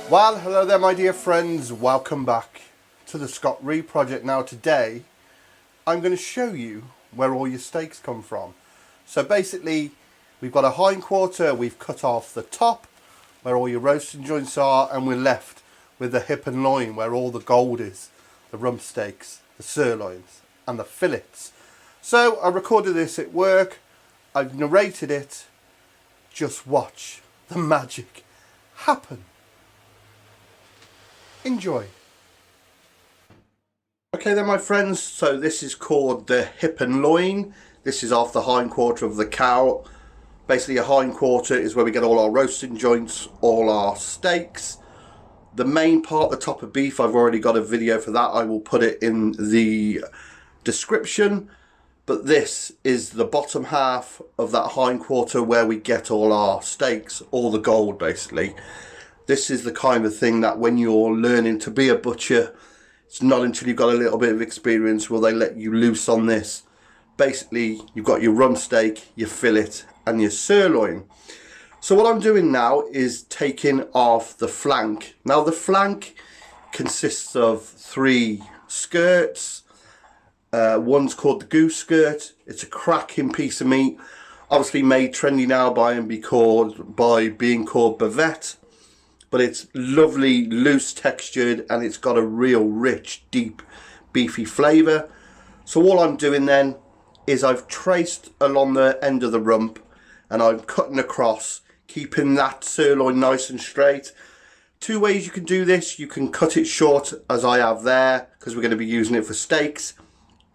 Well, hello there my dear friends, welcome back to the Scott Reed project. Now today I'm going to show you where all your steaks come from. So basically we've got a hindquarter, we've cut off the top where all your roasting joints are, and we're left with the hip and loin where all the gold is, the rump steaks, the sirloins and the fillets. So I recorded this at work, I've narrated it, just watch the magic happen. Enjoy. Okay then my friends, so this is called the hip and loin. This is off the hindquarter of the cow. Basically a hindquarter is where we get all our roasting joints, all our steaks. The main part, the top of beef, I've already got a video for that. I will put it in the description. But this is the bottom half of that hindquarter where we get all our steaks, all the gold basically. This is the kind of thing that when you're learning to be a butcher, it's not until you've got a little bit of experience will they let you loose on this. Basically, you've got your rump steak, your fillet and your sirloin. So what I'm doing now is taking off the flank. Now the flank consists of 3 skirts. One's called the goose skirt. It's a cracking piece of meat. Obviously made trendy now by being called bavette. But it's lovely, loose textured, and it's got a real rich, deep, beefy flavour. So all I'm doing then is I've traced along the end of the rump and I'm cutting across, keeping that sirloin nice and straight. 2 ways you can do this. You can cut it short as I have there, because we're going to be using it for steaks.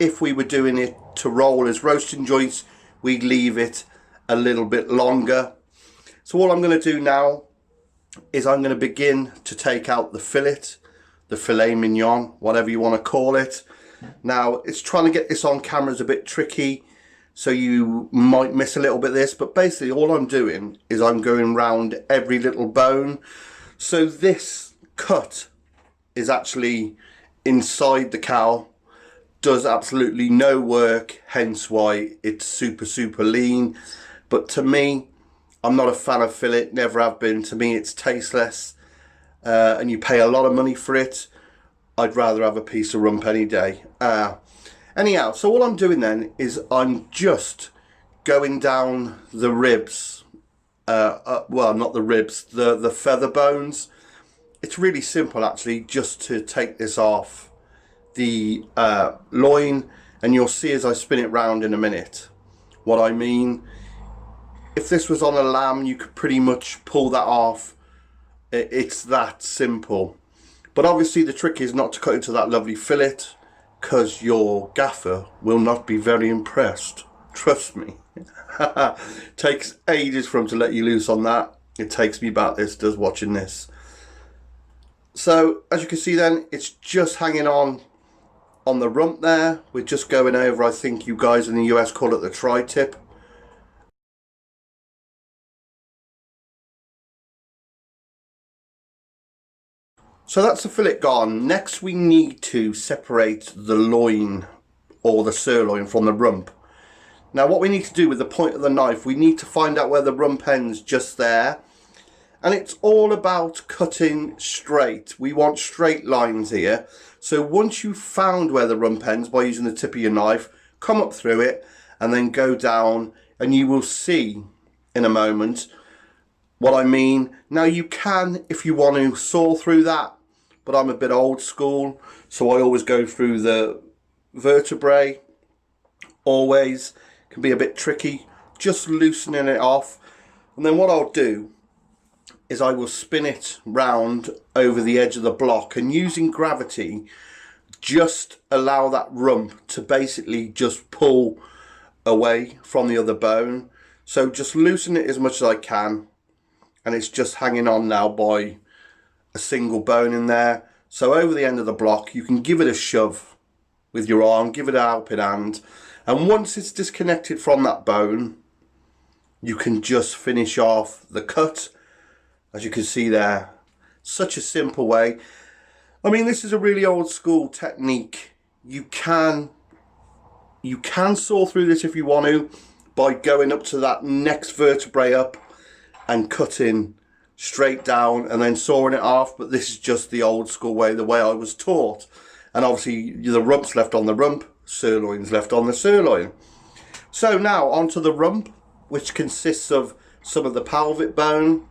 If we were doing it to roll as roasting joints, we'd leave it a little bit longer. So all I'm going to do now is I'm going to begin to take out the fillet, the filet mignon, whatever you want to call it. Now, it's trying to get this on camera is a bit tricky, so you might miss a little bit of this, but basically all I'm doing is I'm going round every little bone. So this cut is actually inside the cow, does absolutely no work, hence why it's super lean. But to me, I'm not a fan of fillet, never have been. To me it's tasteless, and you pay a lot of money for it. I'd rather have a piece of rump any day. Anyhow, so all I'm doing then is I'm just going down the ribs, well not the ribs, the feather bones. It's really simple actually, just to take this off the loin, and you'll see as I spin it round in a minute what I mean. If this was on a lamb, you could pretty much pull that off. It's that simple. But obviously the trick is not to cut into that lovely fillet, because your gaffer will not be very impressed. Trust me. Takes ages for him to let you loose on that. It takes me about this does watching this. So as you can see then, it's just hanging on the rump there. We're just going over, I think you guys in the US call it the tri-tip. So that's the fillet gone. Next we need to separate the loin or the sirloin from the rump. Now what we need to do with the point of the knife, we need to find out where the rump ends, just there. And it's all about cutting straight. We want straight lines here. So once you've found where the rump ends by using the tip of your knife, come up through it and then go down, and you will see in a moment what I mean. Now you can, if you want to, saw through that, but I'm a bit old school, so I always go through the vertebrae. Always can be a bit tricky, just loosening it off. And then what I'll do is I will spin it round over the edge of the block, and using gravity just allow that rump to basically just pull away from the other bone. So just loosen it as much as I can, and it's just hanging on now by a single bone in there. So over the end of the block, you can give it a shove with your arm, give it a helping hand, and once it's disconnected from that bone, you can just finish off the cut. As you can see there, such a simple way. I mean, this is a really old school technique. You can saw through this if you want to, by going up to that next vertebrae up and cutting straight down and then sawing it off, but this is just the old school way, the way I was taught. And obviously the rump's left on the rump, sirloin's left on the sirloin. So now onto the rump, which consists of some of the pelvic bone.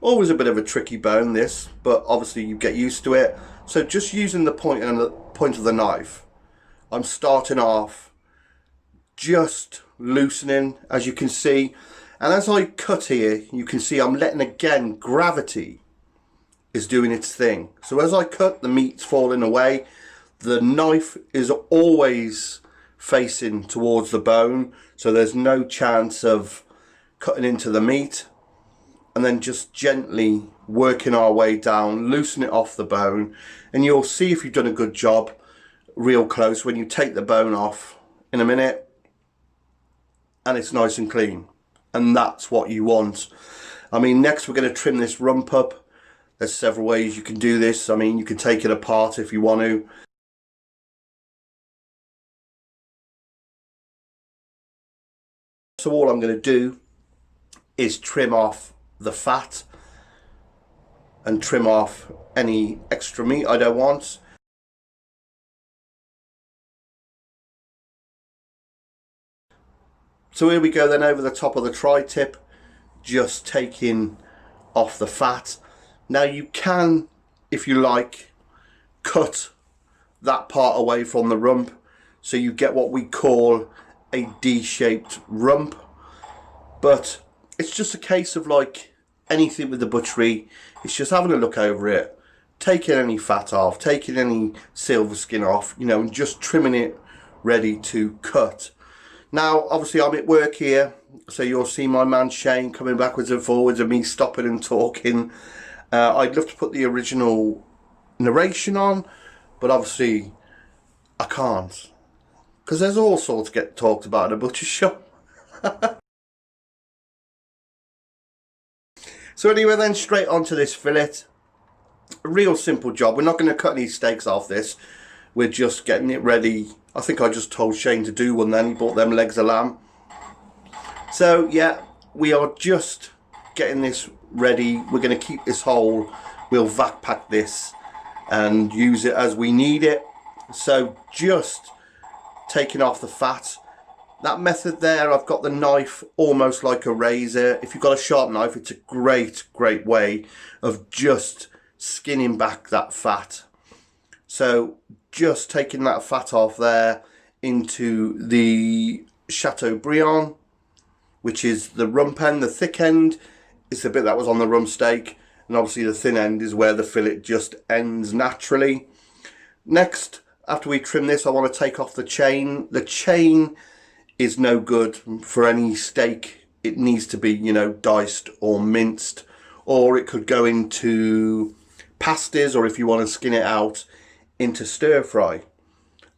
Always a bit of a tricky bone this, but obviously you get used to it. So just using the point of the knife, I'm starting off just loosening, as you can see. And as I cut here, you can see I'm letting, again, gravity is doing its thing. So as I cut, the meat's falling away. The knife is always facing towards the bone, so there's no chance of cutting into the meat. And then just gently working our way down, loosen it off the bone, and you'll see if you've done a good job real close when you take the bone off in a minute, and it's nice and clean. And that's what you want. I mean, next we're going to trim this rump up. There's several ways you can do this. I mean, you can take it apart if you want to. So all I'm going to do is trim off the fat and trim off any extra meat I don't want. So here we go then, over the top of the tri-tip, just taking off the fat. Now you can, if you like, cut that part away from the rump, so you get what we call a D-shaped rump. But it's just a case of, like anything with the butchery, it's just having a look over it, taking any fat off, taking any silver skin off, you know, and just trimming it ready to cut. Now, obviously, I'm at work here, so you'll see my man Shane coming backwards and forwards and me stopping and talking. I'd love to put the original narration on, but obviously I can't, because there's all sorts get talked about in a butcher shop. So anyway then, straight onto this fillet. A real simple job. We're not going to cut any steaks off this. We're just getting it ready. I think I just told Shane to do one then. He bought them legs of lamb. So yeah, we are just getting this ready. We're going to keep this whole. We'll vac pack this and use it as we need it. So just taking off the fat. That method there, I've got the knife almost like a razor. If you've got a sharp knife, it's a great way of just skinning back that fat. So just taking that fat off there into the Chateaubriand, which is the rump end. The thick end is the bit that was on the rump steak, and obviously the thin end is where the fillet just ends naturally. Next, after we trim this, I want to take off the chain. The chain is no good for any steak. It needs to be, you know, diced or minced, or it could go into pasties, or if you want to skin it out, into stir fry.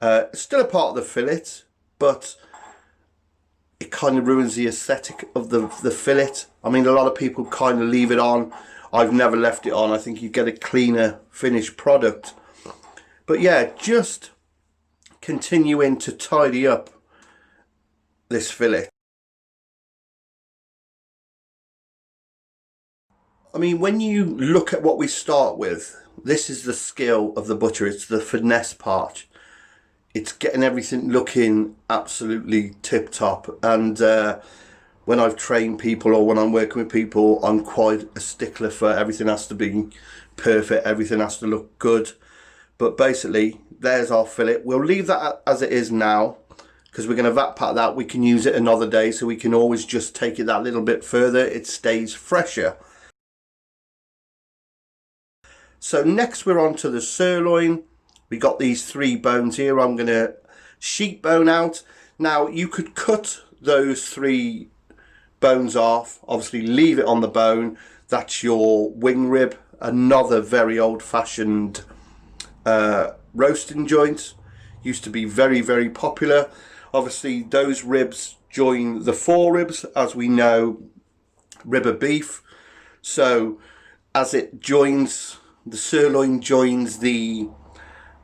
It's still a part of the fillet, but it kind of ruins the aesthetic of the fillet. I mean, a lot of people kind of leave it on. I've never left it on. I think you get a cleaner finished product. But yeah, just continuing to tidy up this fillet. I mean, when you look at what we start with, this is the skill of the butcher. It's the finesse part. It's getting everything looking absolutely tip top. And when I've trained people or when I'm working with people, I'm quite a stickler for everything has to be perfect. Everything has to look good. But basically, there's our fillet. We'll leave that as it is now, because we're going to vac pack that. We can use it another day, so we can always just take it that little bit further. It stays fresher. So next we're on to the sirloin. We got these 3 bones here. I'm going to sheet bone out. Now you could cut those 3 bones off, obviously leave it on the bone. That's your wing rib, another very old-fashioned roasting joint. Used to be very popular. Obviously those ribs join the foreribs, as we know, rib of beef. So as it joins, the sirloin joins the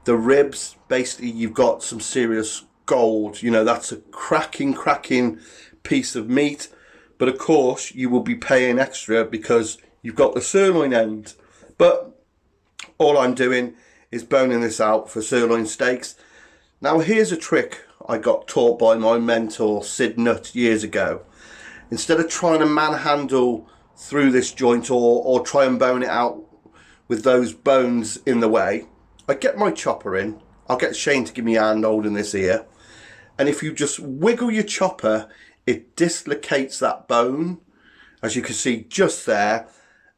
ribs, basically you've got some serious gold. You know, that's a cracking piece of meat. But of course you will be paying extra because you've got the sirloin end. But all I'm doing is boning this out for sirloin steaks. Now here's a trick I got taught by my mentor Sid Nutt years ago. Instead of trying to manhandle through this joint or try and bone it out with those bones in the way, I get my chopper in. I'll get Shane to give me a hand holding this here. And if you just wiggle your chopper, it dislocates that bone, as you can see just there.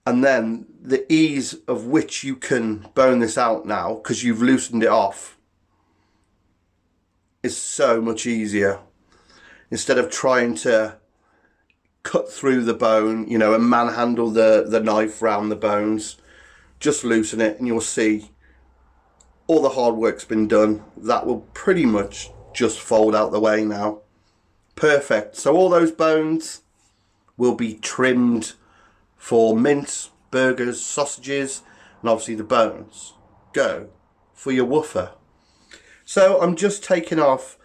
And then the ease of which you can bone this out now, because you've loosened it off, is so much easier. Instead of trying to cut through the bone, you know, and manhandle the knife around the bones, just loosen it and you'll see all the hard work's been done. That will pretty much just fold out the way now. Perfect. So all those bones will be trimmed for mince, burgers, sausages, and obviously the bones go for your woofer. So I'm just taking off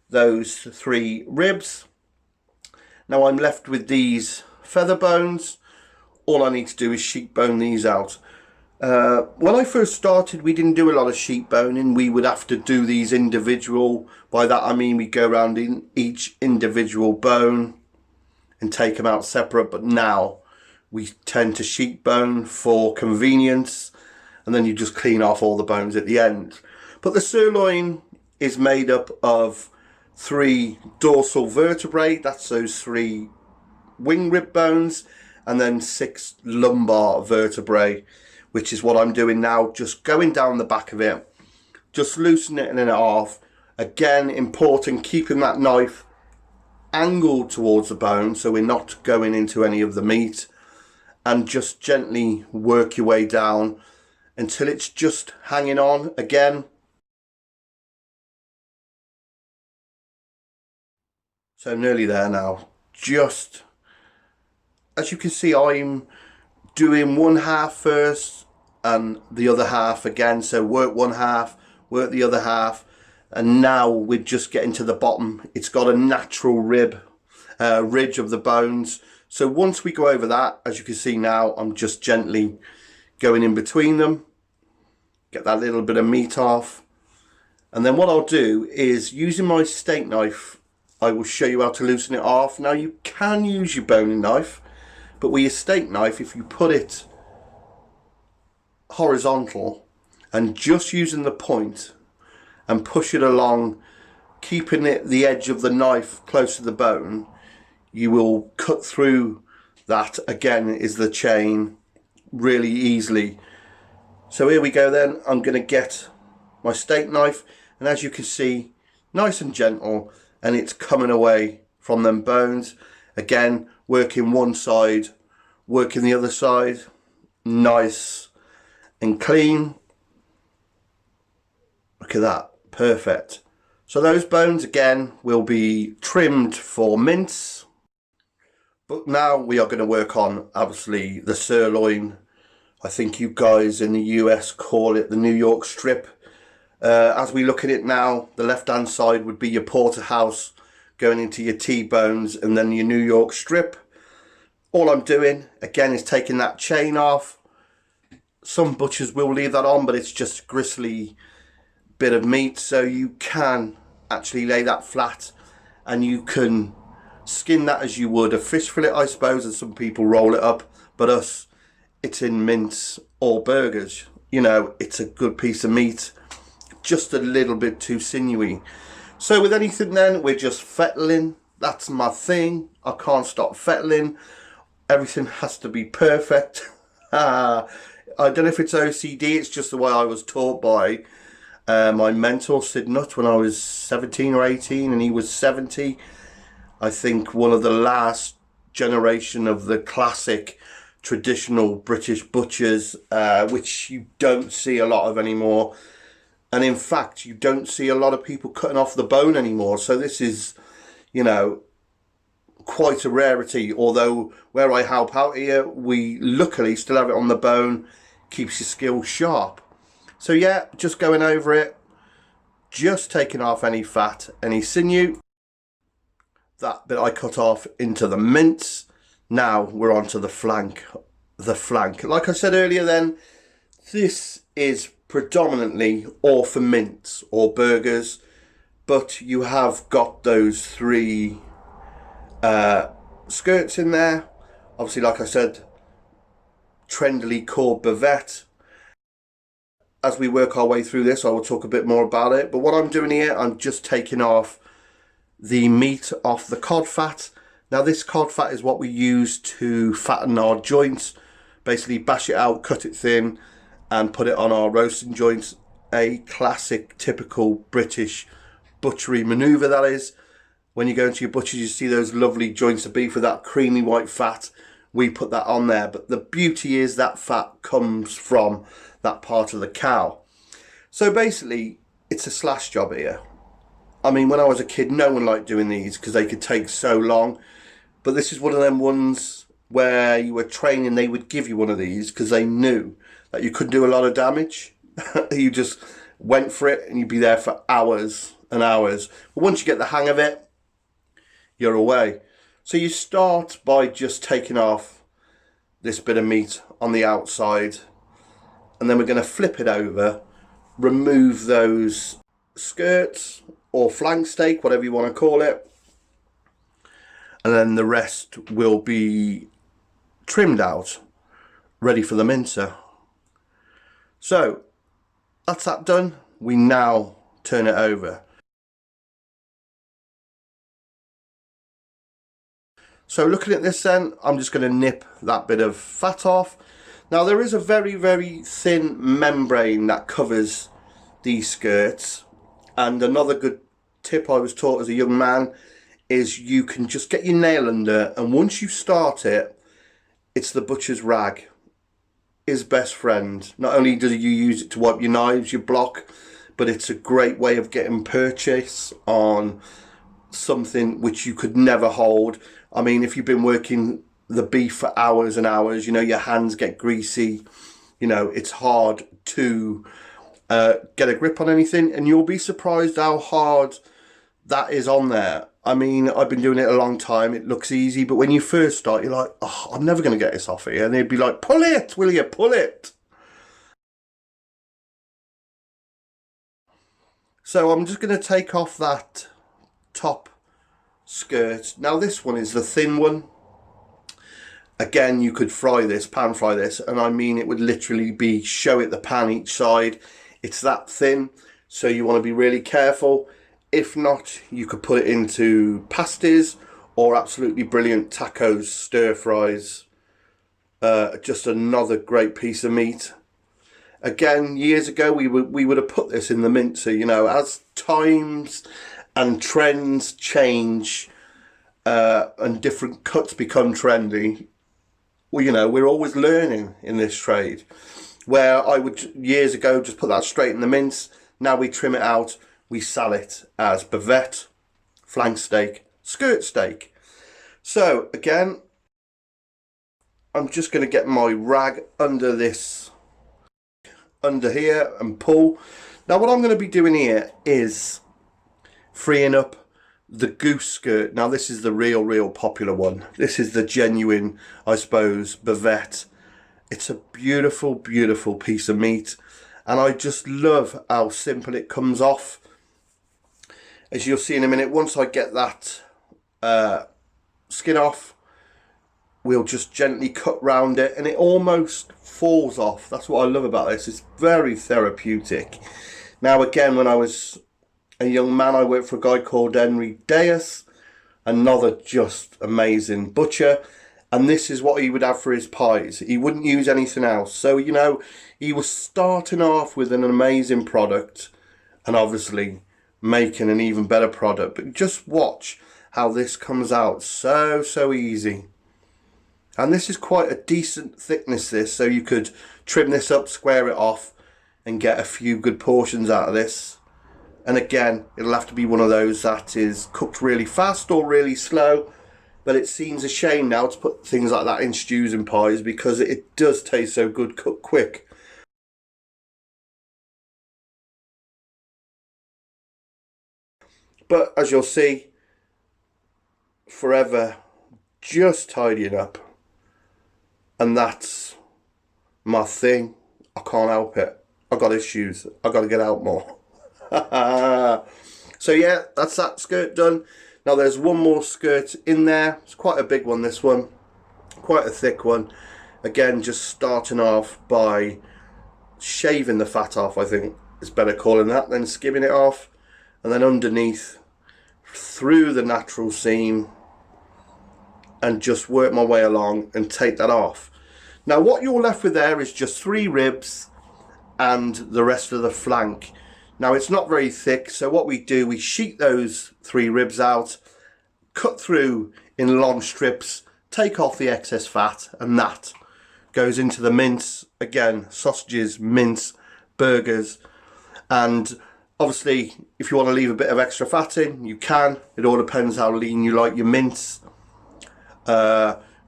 those 3 ribs. Now I'm left with these feather bones. All I need to do is sheep bone these out. When I first started, we didn't do a lot of sheep boning. We would have to do these individual. By that I mean we go around in each individual bone and take them out separate. But now we tend to sheep bone for convenience, and then you just clean off all the bones at the end. But the sirloin is made up of 3 dorsal vertebrae, that's those 3 wing rib bones, and then 6 lumbar vertebrae, which is what I'm doing now, just going down the back of it, just loosening it in half. Again, important, keeping that knife angled towards the bone so we're not going into any of the meat, and just gently work your way down until it's just hanging on again. So nearly there now. Just as you can see, I'm doing one half first and the other half again. So work one half, work the other half, and now we're just getting to the bottom. It's got a natural ridge of the bones. So once we go over that, as you can see now, I'm just gently going in between them, get that little bit of meat off. And then what I'll do is, using my steak knife, I will show you how to loosen it off. Now you can use your boning knife, but with your steak knife, if you put it horizontal and just using the point and push it along, keeping the edge of the knife close to the bone, you will cut through that, again, is the chain, really easily. So here we go then. I'm going to get my steak knife, and as you can see, nice and gentle, and it's coming away from them bones. Again, working one side, working the other side, nice and clean. Look at that, perfect. So those bones again will be trimmed for mince. But now we are going to work on, obviously, the sirloin. I think you guys in the US call it the New York strip. As we look at it now, the left hand side would be your porterhouse going into your T-bones, and then your New York strip. All I'm doing again is taking that chain off. Some butchers will leave that on, but it's just a gristly bit of meat, so you can actually lay that flat and you can skin that as you would a fish fillet, I suppose, and some people roll it up, but us, it's in mince or burgers. You know, it's a good piece of meat, just a little bit too sinewy. So with anything then, we're just fettling. That's my thing. I can't stop fettling. Everything has to be perfect. I don't know if it's OCD, it's just the way I was taught by my mentor Sid Nutt when I was 17 or 18 and he was 70. I think one of the last generation of the classic traditional British butchers, which you don't see a lot of anymore. And in fact, you don't see a lot of people cutting off the bone anymore. So this is, you know, quite a rarity. Although where I help out here, we luckily still have it on the bone. Keeps your skills sharp. So yeah, just going over it. Just taking off any fat, any sinew. That bit I cut off into the mince. Now we're on to the flank the flank. Like I said earlier then, this is predominantly all for mince or burgers, but you have got those three skirts in there. Obviously, like I said, trendily called bavette. As we work our way through this, I will talk a bit more about it. But what I'm doing here, I'm just taking off the meat off the cod fat. Now this cod fat is what we use to fatten our joints. Basically bash it out, cut it thin, and put it on our roasting joints. A classic, typical British butchery manoeuvre, that is. When you go into your butchers, you see those lovely joints of beef with that creamy white fat. We put that on there, but the beauty is that fat comes from that part of the cow. So basically, it's a slash job here. I mean, when I was a kid, no one liked doing these because they could take so long. But this is one of them ones where you were training, they would give you one of these because they knew that you could do a lot of damage. You just went for it and you'd be there for hours and hours. But once you get the hang of it, you're away. So you start by just taking off this bit of meat on the outside, and then we're going to flip it over, remove those skirts or flank steak, whatever you want to call it, and then the rest will be trimmed out, ready for the mincer. So that's that done. We now turn it over. So looking at this then, I'm just going to nip that bit of fat off. Now there is a very, very thin membrane that covers these skirts. And another good tip I was taught as a young man is you can just get your nail under, and once you start it, it's the butcher's rag, his best friend. Not only do you use it to wipe your knives, your block, but it's a great way of getting purchase on something which you could never hold. I mean, if you've been working the beef for hours and hours, you know, your hands get greasy, you know, it's hard to get a grip on anything, and you'll be surprised how hard that is on there. I mean, I've been doing it a long time. It looks easy, but when you first start, you're like, oh, I'm never going to get this off here. And they'd be like, pull it, will you, pull it? So I'm just going to take off that top skirt. Now this one is the thin one. Again, you could fry this, pan fry this, and I mean it would literally be show it the pan each side. It's that thin, so you want to be really careful. If not, you could put it into pasties or absolutely brilliant tacos, stir fries. Just another great piece of meat. Again, years ago we would have put this in the mincer. You know, as times and trends change and different cuts become trendy, well, you know, we're always learning in this trade. Where I would years ago just put that straight in the mince. Now we trim it out. We sell it as bavette, flank steak, skirt steak. So again, I'm just going to get my rag under this, under here, and pull. Now what I'm going to be doing here is freeing up the goose skirt. Now this is the real popular one. This is the genuine, I suppose, bavette. It's a beautiful piece of meat, and I just love how simple it comes off. As you'll see in a minute, once I get that skin off, we'll just gently cut round it, and it almost falls off. That's what I love about this. It's very therapeutic. Now again, when I was a young man, I worked for a guy called Henry Deus, another just amazing butcher, and this is what he would have for his pies. He wouldn't use anything else. So, you know, he was starting off with an amazing product and obviously making an even better product. But just watch how this comes out so easy. And this is quite a decent thickness, this, so you could trim this up, square it off, and get a few good portions out of this. And again, it'll have to be one of those that is cooked really fast or really slow. But it seems a shame now to put things like that in stews and pies because it does taste so good cooked quick. But as you'll see, forever just tidying up. and that's my thing. I can't help it. I got issues. I got to get out more. So yeah, that's that skirt done. Now there's one more skirt in there. It's quite a big one, this one. Quite a thick one. Again, just starting off by shaving the fat off, I think it's better calling that, than skimming it off. And then underneath, through the natural seam, and just work my way along and take that off. Now what you're left with there is just 3 ribs and the rest of the flank. Now it's not very thick, so what we do, we sheet those 3 ribs out, cut through in long strips, take off the excess fat, and that goes into the mince. Again, sausages, mince, burgers, and obviously if you want to leave a bit of extra fat in, you can. It all depends how lean you like your mince.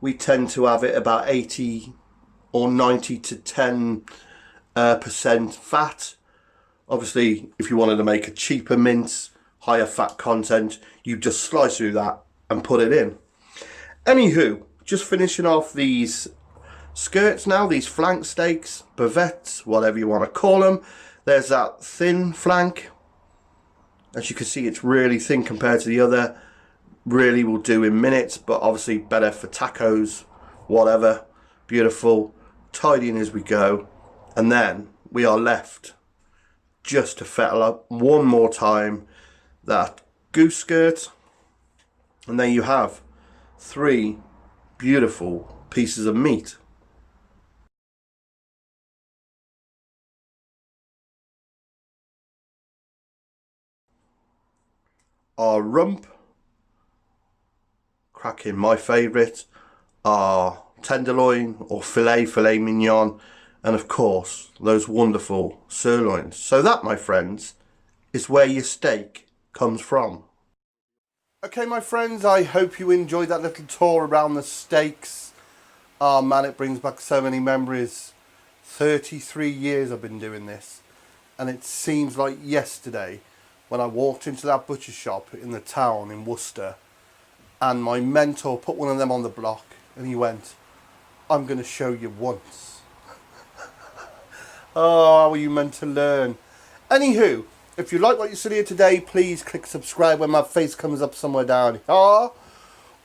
We tend to have it about 80 or 90 to 10% fat. Obviously, if you wanted to make a cheaper mince, higher fat content, you just slice through that and put it in. Anywho, just finishing off these skirts now, these flank steaks, bavettes, whatever you want to call them. There's that thin flank. As you can see, it's really thin compared to the other. Really will do in minutes, but obviously better for tacos, whatever. Beautiful, tidying as we go. And then we are left just to fettle up one more time that goose skirt, and there you have 3 beautiful pieces of meat. Our rump, cracking, my favourite. Our tenderloin or filet mignon, and of course those wonderful sirloins. So that, my friends, is where your steak comes from. Okay, my friends, I hope you enjoyed that little tour around the steaks. Oh man, it brings back so many memories. 33 years I've been doing this, and it seems like yesterday when I walked into that butcher shop in the town in Worcester, and my mentor put one of them on the block and he went, "I'm going to show you once." Oh, how are you meant to learn? Anywho, if you like what you see here today, please click subscribe when my face comes up somewhere down here.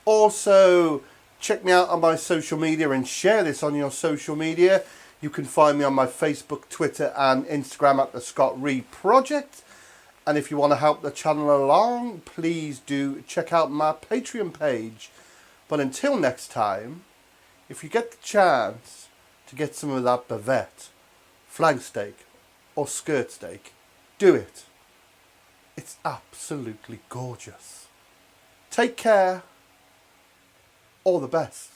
Also, check me out on my social media and share this on your social media. You can find me on my Facebook, Twitter and Instagram at the Scott Reed Project. And if you want to help the channel along, please do check out my Patreon page. But until next time, if you get the chance to get some of that bavette, flank steak or skirt steak, do it. It's absolutely gorgeous. Take care. All the best.